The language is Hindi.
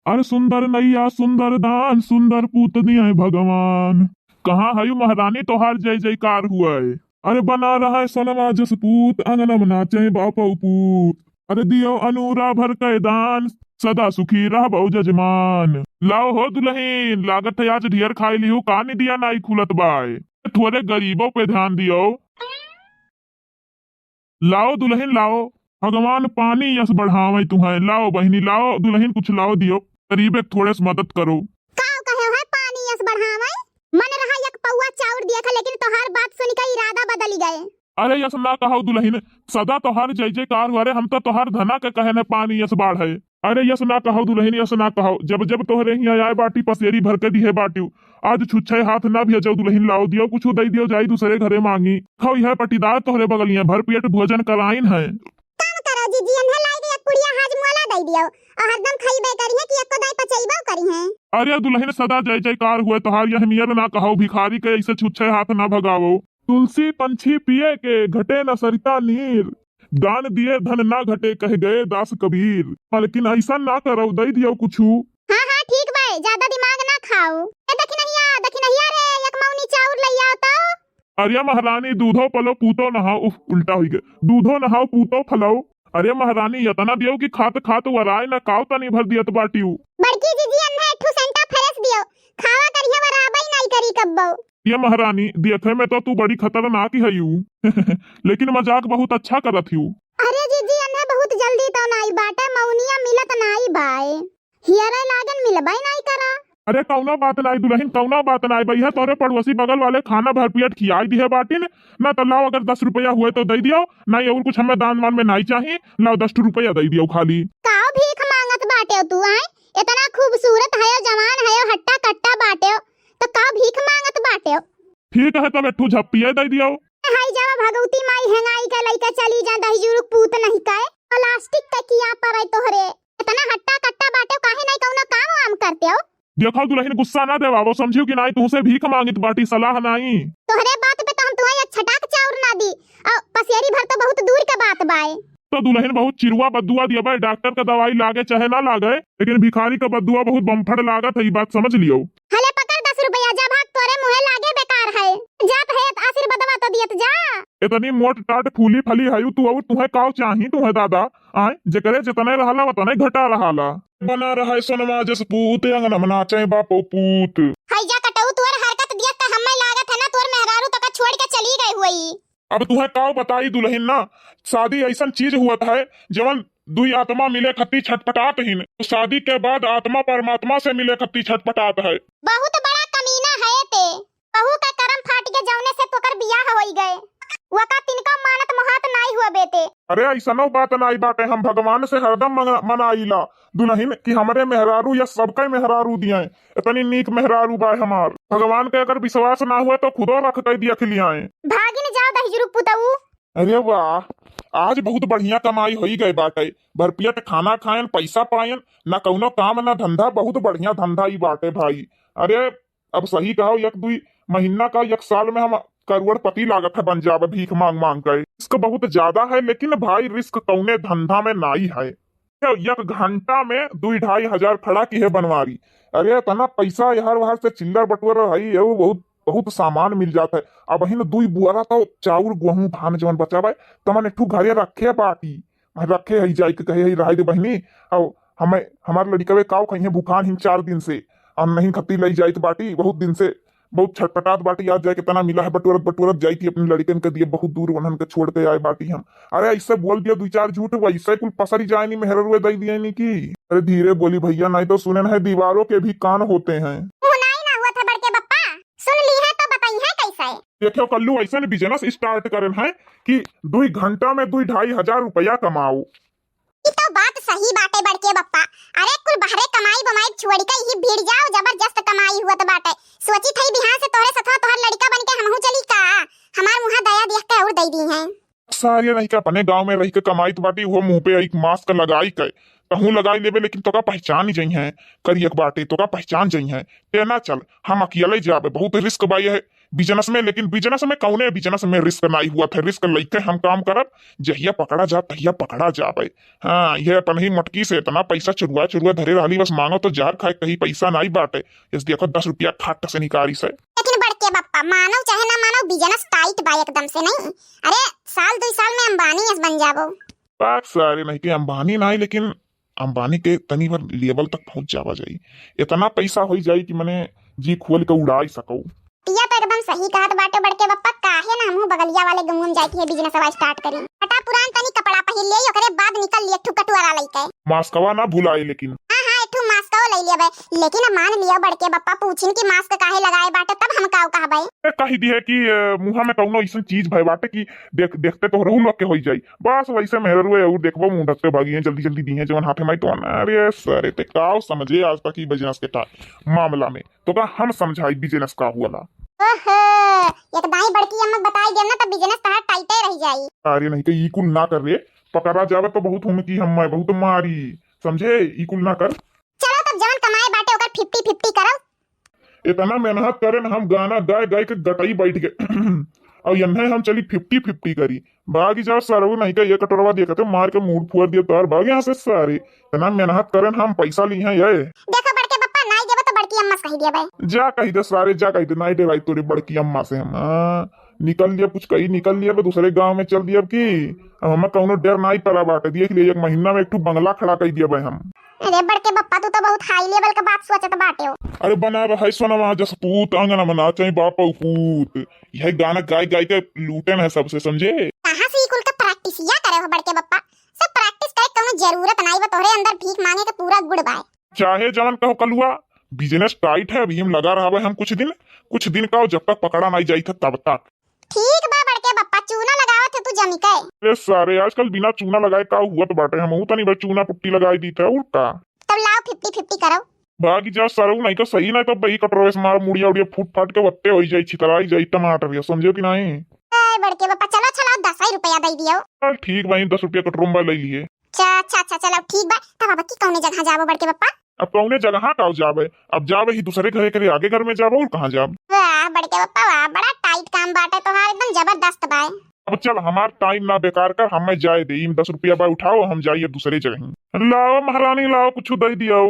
अरे सुंदर नैया सुंदर दान सुंदर पूत दिए भगवान। कहाँ हयु महारानी तोहार जय जयकार हुआ है। अरे बना रहा है सोनमा जस पूत अंगनम नाचे बापा पूत। अरे दियो अनुरा भर के दान सदा सुखी रह बहु जजमान। लाओ हो दुल्हीन लागत है आज ढेर खाई लिहू कानी दिया नाई खुलत बाय। थोड़े गरीबों पे ध्यान दियो। लाओ दुल्हन लाओ। भगवान पानी यस बढ़ावे तुम्हें। लाओ बहनी लाओ दुल्हन कुछ लाओ दियो। गरीब एक थोड़े से मदद करो। काऊ कहे है पानी यस बढ़ावे। मन रहा एक पौवा चाउर दिया था लेकिन तोहार बात सुन के इरादा बदल गए। अरे यस ना कहो दुल्हन सदा तोहार जय जयकार हो। अरे हम तो तोहार धना के कहे न पानी यस बाढ़ है। अरे यस ना कहो दुल्हन यस ना कहो जब जब तोहरे ही आए बाटी पसेरी भर के दिए बाटी। आज छुच्छे हाथ ना भी जाओ दुल्हन लाओ दियो कुछ दे दियो जाई दूसरे घरे मांगी। खाओ यह पटीदार तोहरे बगलिया भर पेट भोजन कराइन है। काम करो जीजी अन्हे लाई के एक पुड़िया हाजमोला दे दियो और हरदम खइबे करी है कि एको दाई पचइबो करी है। अरे दुल्हन सदा जय जयकार हुए तोहार यह मियर ना कहो भिखारी के ऐसे छुच्छे हाथ ना भगावो। तुलसी पंछी पिए के घटे न सरिता नीर। दान दिए धन ना घटे कह गए दास कबीर। लेकिन ऐसा ना करो दे दियो कुछू। हाँ हाँ ठीक भाई ज्यादा दिमाग ना खाओ। ए देखी नहीं रे एक मौनी चाउर लई आओ तो। अरे महारानी दूधो पलो पूतो नहाओ। उफ उल्टा हुई गए। दूधो नहाओ पूतो फलो। अरे महारानी यतना दियो कि खात खात वराय न काव तनी भर दियत बाटियू। बड़की जीजी अन्हे ठू सेंटा फ्रेश दियो खावा करिए वराबई नहीं करी कब्बो। ये महारानी देखे में तो तू बड़ी खतरनाक ही हयू। लेकिन मजाक बहुत अच्छा करत हूँ। अरे जीजी अन्हे बहुत जल्दी तो नाई बाटे मौनिया मिलत नाई बाए। हियरे लागन मिलबई नहीं करा। अरे कौना बात नाई दुल्हन कौना बात नाई भैया तोरे पड़ोसी बगल वाले खाना भर पेट खियाई दिए बाटिन। ना तो लाओ अगर 10 रुपया हुए तो दे दियो। नहीं और कुछ हमें दान वान में नहीं चाहिए। लाओ 10 रुपया दे दियो खाली। काओ भीख मांगत बाटे तू आए। इतना खूबसूरत है जवान है हट्टा कट्टा बाटे तो का भीख मांगत बाटे। ठीक है तब एक झप्पिया दे दियो। हाय जावा भगवती माई हेंगाई के लइका चली जा दही जुरुक पूत नहीं काए। प्लास्टिक के किया पर तोहरे इतना हट्टा कट्टा बाटे काहे नहीं कौनो काम वाम करते हो। देखो दुल्हन गुस्सा ना देवा वो समझियो कि नहीं तुमसे भीख मांगित बाटी सलाह नहीं। तोहरे बात पे तो हम तुम्हें एक छटाक चाउर ना दी और पसेरी भर तो बहुत दूर के बात बाए। तो दुल्हन बहुत चिरुआ बद्दुआ दिया भाई डॉक्टर का दवाई लागे चाहे ना लागे लेकिन भिखारी का बद्दुआ बहुत बम्फड़ लागत है। ये बात समझ लियो। हले पकड़ 10 रुपया जा भाग तोरे मुहे लागे बेकार है। जात है आशीर्वादवा तो दियत जा। इतनी मोट टाट फूली फली है तू और तुम्हें काव चाही तुम्हें दादा आए जकरे जितने रहला वतने घटा रहाला। बना रहा है सोनमा जस पूत अंगन नाचे बापो पूत। हाय जा कटऊ तोर हरकत दियत त हम्मे लागत है ना तोर मेहरारू तक छोड़ के चली गई हुई। अब तुम्हें काव बताई दुल्हन ना शादी ऐसा चीज हुआ है जवन दुई आत्मा मिले खत्ती छटपटात ही तो शादी के बाद आत्मा परमात्मा से मिले खत्ती छटपटात है। बहुत बड़ा कमीना है ते बहू का करम फाट के जौने से तोकर बियाह होई गए। वका तिनका मानत मोहात नहीं हुआ बेटे। अरे ऐसा नो बात नहीं बाटे हम भगवान से हरदम मनाइला दुल्हन कि हमारे मेहरारू या सबका मेहरारू दिए इतनी नीक मेहरारू बा हमार। भगवान के अगर विश्वास ना हुए तो खुदो रख के दिया खिलियाए। भागिन जाओ दहिजुरु पुतऊ। अरे वाह आज बहुत बढ़िया कमाई होई गई बाटे। भरपेट खाना खायन पैसा पायन ना कौनो काम ना धंधा बहुत बढ़िया धंधा ही बाटे भाई। अरे अब सही कहो एक 2 महीना का 1 साल में हम करोड़पति लागत है बन जावे भीख मांग मांग के। रिस्क बहुत ज्यादा है लेकिन भाई रिस्क कौने धंधा में नहीं है। 1 घंटा में 2-2.5 हजार खड़ा की है बनवारी। अरे इतना पैसा हर वहां से चिल्लर बटवर है वो बहुत बहुत सामान मिल जाता है। अब ही 2 बुआरा तो चाउर गेहूं धान जवन बचावे तमन एक घरे रखे बाटी रखे है जाई के कहे रहे दे बहनी। और हमें हमारे लड़कवे काव कहीं भूखान ही 4 दिन से हम नहीं खत्ती लई जाइत बाटी बहुत दिन से बहुत छटपटात बाटी आज जाके तना मिला है बटुरत बटुरत जाई थी अपने लड़कन के दिए बहुत दूर उन्हन के छोड़ के आए बाटी हम। अरे ऐसे बोल दिया 2-4 झूठ वैसे कुल पसरी जाए नहीं मेहर रुए दई दिए नहीं की। अरे धीरे बोली भैया नहीं तो सुने है दीवारों के भी कान होते हैं। ना हुआ था बड़के बप्पा सुन ली है तो बताई है कैसे। देखो कल्लू ऐसा बिजनेस स्टार्ट करन है कि 2 घंटा में 2-2.5 हजार रुपया कमाओ। ये तो बात सही बाटे बड़के बप्पा। अरे कुल बहरे कमाई बमाई छोड़ के ही भीड़ जाओ जबरदस्त कमाई हुआ तो बाटे। सोची थई बिहार से तोरे सथवा तोहर लड़का बन के हमहू चली का हमार मुहा दया देख के और दई दी है। सारे नहीं का अपने गांव में रह के कमाई तो बाटी वो मुंह पे एक मास्क लगाई के कहूँ लगाई लेबे लेकिन तो का पहचान ही जई है करियक बाटे तो का पहचान जई है तेना चल हम अकेले जाबे बहुत रिस्क बाई है बिजनेस में, लेकिन बिजनेस में कौने बिजनेस में रिस्क नहीं हुआ थे। रिस्क लेके हम काम करब, जहिया पकड़ा जा तहिया पकड़ा जाबे। हाँ, ये अपन ही मटकी से इतना पैसा चुरुआ चुरुआ धरे रही, बस मांगो तो जार खाए, कहीं पैसा नहीं बाटे। इस देखो 10 रुपया खाट से निकारी से। लेकिन बड़के बप्पा, मानो चाहे ना मानो, बिजनेस टाइट बा एकदम से नहीं। अरे साल 2 साल में अंबानी यस बन जाबो। बात सारे नहीं कि अंबानी नहीं, लेकिन अंबानी के तनी भर लेवल तक पहुंच जावा जाई। इतना पैसा हो जाई कि मने जी खोल के उड़ा ही सको। पिया तो एकदम सही कहत बाटे बड़के बप्पा। काहे ना हमहू बगलिया वाले गांव में जाके बिजनेस अब स्टार्ट करी। हटा पुरान तनी कपड़ा पहिर ले, ओकरे बाद निकल लिए ठुक कटुआरा लइके। मास्कवा ना भुलाए, लेकिन एठू मास्क ले लेबे। लेकिन अब मान लियो बड़के बप्पा, पूछिन कि मास्क काहे लगाए बाटे, तब हम काऊ कहबै। कही दी है कि मुंह में कौनो ऐसा चीज भय बाटे कि देखते तो रहू लोग के हो जाई। बस वैसे मेहर हुए और देखबो मुंह ढक के भागी है, जल्दी जल्दी दी है जवन हाथे में तो। अरे सर ते काऊ समझे आज तक ही बिजनेस के मामला में तो का हम समझाई बिजनेस का हुआ। ओहो, एक दाई बड़की अम्मा बताई देम ना, तब बिजनेस तहार टाइटे रह जाई। अरे नहीं कि ई कुल ना कर रे, पकड़ा जावे तो बहुत हम की हम बहुत मारी, समझे। ई कुल ना कर। चलो तब जवन कमाए बाटे ओकर 50-50 करो। इतना मेहनत करे ना, हम गाना गाय गाय के गटई बैठ गए और यन्हे हम चली 50-50 करी। बागी जाओ सरऊ नहीं का ये कटोरवा दिया करते, मार के मूड फुअर दिया तार भाग यहाँ से सारे। इतना मेहनत करे हम पैसा ली है ये। देखो बड़के बप्पा, नहीं देबो तो बड़की अम्मा से कही देबे। जा कही दे सारे, जा कही दे नहीं दे भाई तोरी बड़की अम्मा से हम। निकल लिया कुछ कही, निकल लिया दूसरे गांव में चल दिया की। अब हमें कौनो डर नहीं पड़ा बाटे। देख लिया 1 महीना में एक बंगला खड़ा कर दिया भाई हम। अरे बड़के बप्पा, तू तो बहुत हाई लेवल का बात सोचत बाटे हो। अरे बना रहा है सोना जस पूत अंगना मना चाहे बाप पूत, यह गाना गाय गाय के लूटन है सबसे, समझे। कहां से ई कुल का प्रैक्टिस या करे हो बड़के बप्पा। सब प्रैक्टिस करे कोनो जरूरत नहीं बा, तोहरे अंदर भीख मांगे के पूरा गुड़ बा। चाहे जवन कहो कलुआ, बिजनेस टाइट है, अभी हम लगा रहा है हम कुछ दिन का, जब तक पकड़ा नहीं जाई था तब तक। ठीक बा बड़के बप्पा, चूना लगावत है तू जमी के। अरे सारे आजकल बिना चूना लगाए का हुआ तो बाटे, हम तो नहीं भाई चूना पुट्टी लगाई दी था उल्टा। तब लाओ 50-50 करो। बाकी जा सरऊ नहीं तो सही नहीं तो बही कटोरे से मार मुड़िया उड़िया फूट फाट के वत्ते हो जाई, छितराई जाई टमाटर, ये समझो कि नहीं। ए बड़के बप्पा, चलो चलो 10 रुपया दे दियो। चल ठीक भाई, 10 रुपया कटोरम्बा ले लिए। अच्छा चलो ठीक बा। तब अब की कौने जगह जाबो बड़के बप्पा। अब कौने जगह का जावे, अब जावे ही दूसरे घरे करे, आगे घर में जाबो और कहाँ जाब। वाह बड़के बप्पा वाह, बड़ा टाइट काम बाटे तोहार, एकदम जबरदस्त बा। अब चल हमार टाइम ना बेकार कर, हमें जाए दे। 10 रुपया बा उठाओ, हम जाइए दूसरे जगह। लाओ महारानी लाओ, कुछ दे दियो।